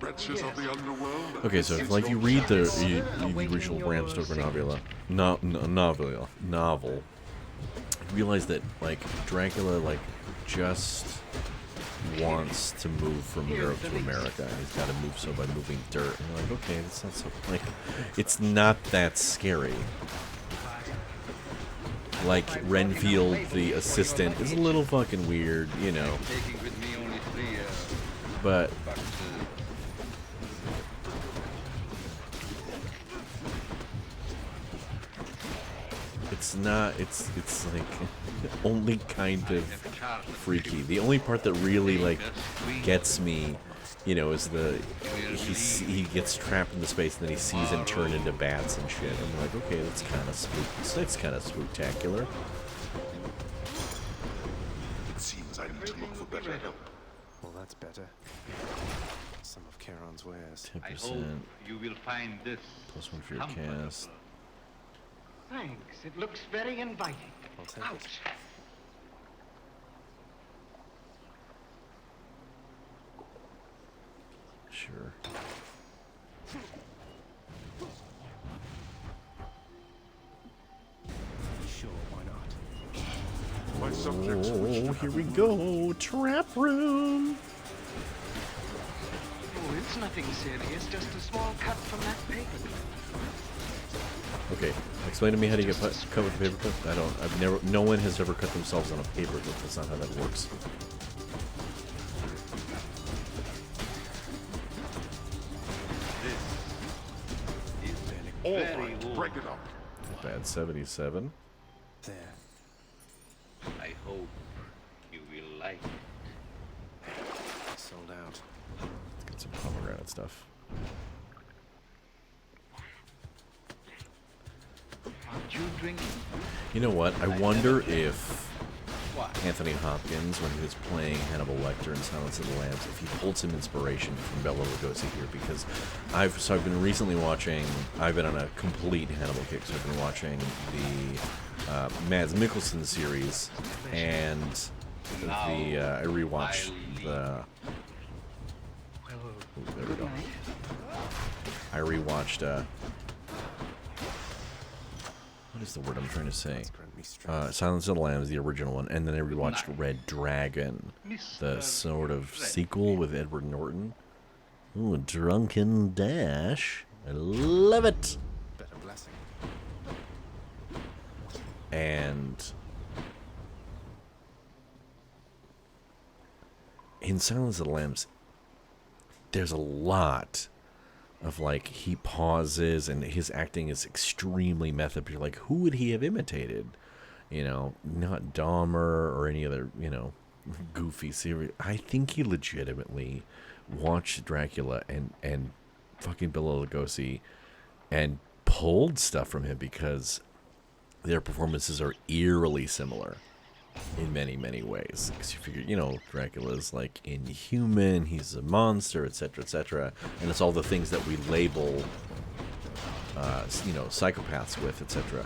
Wretches of the underworld. Okay, so if like you read the original Bram Stoker novel, you realize that like Dracula like just wants to move from Europe to America, and he's got to move so by moving dirt. And you're like, okay, that's not so like, it's not that scary. Like Renfield, the assistant, is a little fucking weird, you know. But it's not. It's like only kind of freaky. The only part that really like gets me, you know, is he gets trapped in the space and then he sees him turn into bats and shit. I'm like, okay, that's kind of that's kind of spooktacular. It seems I need to look for better help. Well, that's better. Some of Charon's wares. 10%. You will find this. +1 for your cast. Thanks. It looks very inviting. I'll take Ouch. it. Sure. Sure, why not? My subjects wish to Oh, here have we go. Trap room. Oh, it's nothing serious. Just a small cut from that paper. Okay, explain to me how to get cut with a paperclip. I've never, no one has ever cut themselves on a paperclip. That's not how that works. all right, bring it up. Not bad, 77. There. I hope you will like it. Sold out. Let's get some pomegranate stuff. Aren't you drinking? You know what? I wonder if Anthony Hopkins, when he was playing Hannibal Lecter in Silence of the Lambs, if he pulled some inspiration from Bela Lugosi here, because I've been recently watching. I've been on a complete Hannibal kick, so I've been watching the Mads Mikkelsen series, and I rewatched the. Ooh, there we go. I rewatched. What is the word I'm trying to say? Silence of the Lambs, the original one, and then I rewatched Red Dragon, the sort of sequel with Edward Norton. Ooh, Drunken Dash. I love it! Better blessing. And in Silence of the Lambs, there's a lot of like, he pauses and his acting is extremely method. You're like, who would he have imitated? You know, not Dahmer or any other, you know, goofy series. I think he legitimately watched Dracula and fucking Bela Lugosi and pulled stuff from him, because their performances are eerily similar in many, many ways. Because you figure, you know, Dracula's like inhuman, he's a monster, etc., etc., and it's all the things that we label, you know, psychopaths with, etc.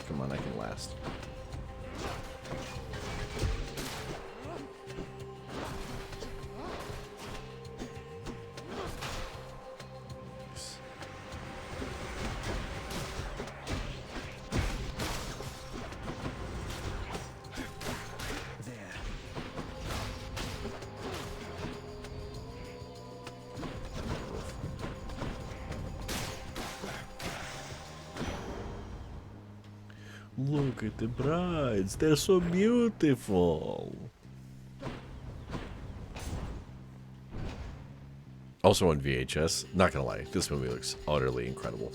Come on, I can last. Look at the brides, they're so beautiful. Also on VHS, not gonna lie, this movie looks utterly incredible.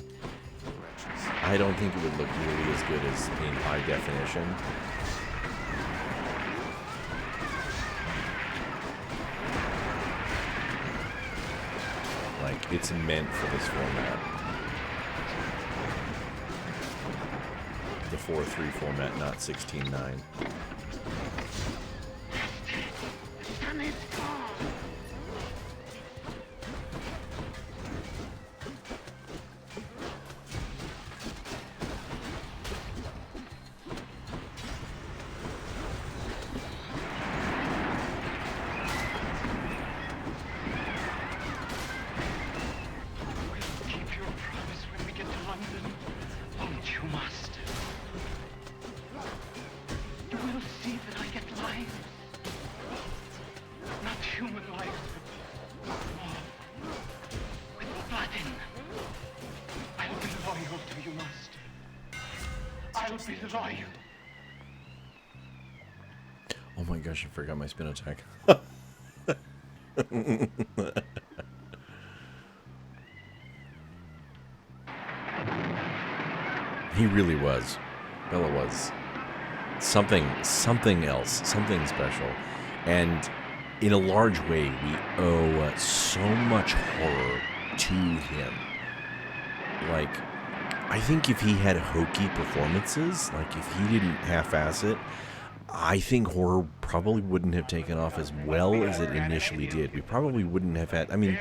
I don't think it would look nearly as good as in high definition. Like, it's meant for this format. The 4:3 format, not 16:9. You must. You will see that I get lives. Not human lives, but more. With blood in them. I'll be loyal to you, Master. I'll be loyal. Oh my gosh, I forgot my spin attack. He really was. Bella was something else, something special. And in a large way, we owe so much horror to him. Like, I think if he had hokey performances, like if he didn't half-ass it, I think horror probably wouldn't have taken off as well as it initially did. We probably wouldn't have had, I mean,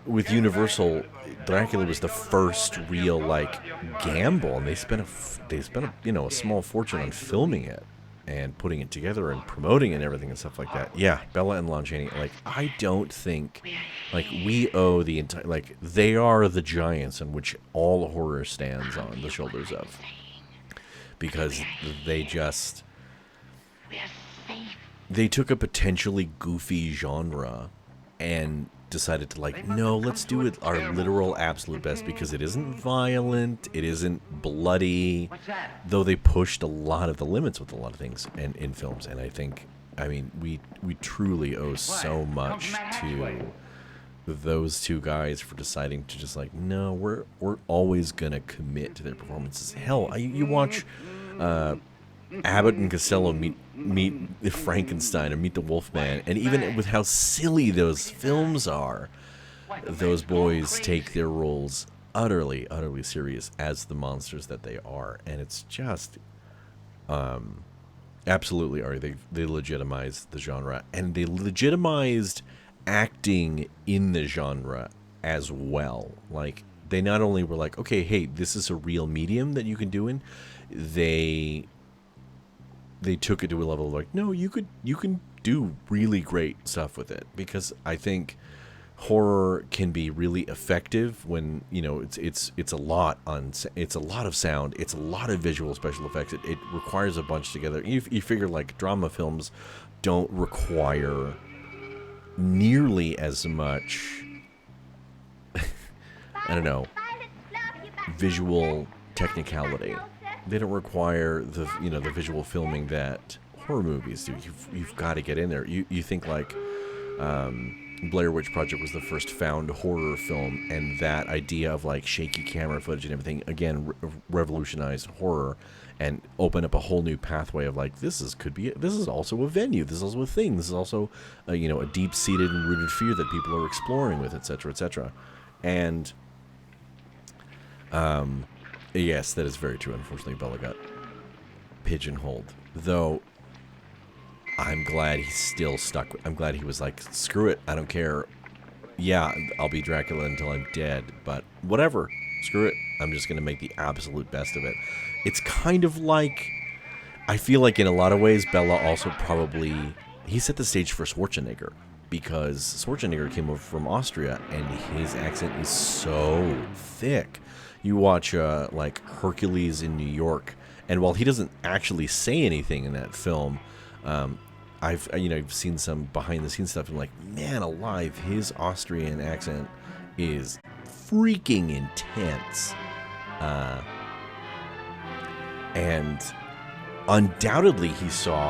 with Universal, Dracula was the first real, like, gamble, and they spent a you know, a small fortune on filming it and putting it together and promoting it and everything and stuff like that. Yeah, Bella and Lon Chaney, like, I don't think, like, we owe the entire, like, they are the giants on which all horror stands on the shoulders of. Because they just, they took a potentially goofy genre and decided to, like, no, let's do it our literal absolute best, because it isn't violent, it isn't bloody, though they pushed a lot of the limits with a lot of things in films. And I think, I mean, we truly owe so much to those two guys for deciding to just, like, no, we're always gonna commit to their performances. Hell, you watch Abbott and Costello meet Frankenstein or Meet the Wolfman, and even with how silly those films are, those boys take their roles utterly serious as the monsters that they are. And it's just absolutely are. They legitimized the genre, and they legitimized acting in the genre as well. Like, they not only were like, okay, hey, this is a real medium that you can do in, they took it to a level of, like, no, you can do really great stuff with it. Because I think horror can be really effective when, you know, it's a lot of sound, it's a lot of visual special effects. It requires a bunch together. You figure, like, drama films don't require nearly as much I don't know, visual technicality. They don't require the visual filming that horror movies do. You've got to get in there. You think, like, Blair Witch Project was the first found horror film, and that idea of, like, shaky camera footage and everything, again, revolutionized horror and opened up a whole new pathway of, like, this is also a venue, this is also a thing, this is also a deep-seated and rooted fear that people are exploring with, etc., etc. And yes, that is very true. Unfortunately, Bella got pigeonholed. Though, I'm glad he's still stuck. I'm glad he was like, screw it, I don't care. Yeah, I'll be Dracula until I'm dead, but whatever. Screw it. I'm just going to make the absolute best of it. It's kind of like, I feel like in a lot of ways, Bella also probably, he set the stage for Schwarzenegger. Because Schwarzenegger came over from Austria, and his accent is so thick. You watch, like, Hercules in New York, and while he doesn't actually say anything in that film, I've seen some behind-the-scenes stuff, and, like, man alive, his Austrian accent is freaking intense. And undoubtedly he saw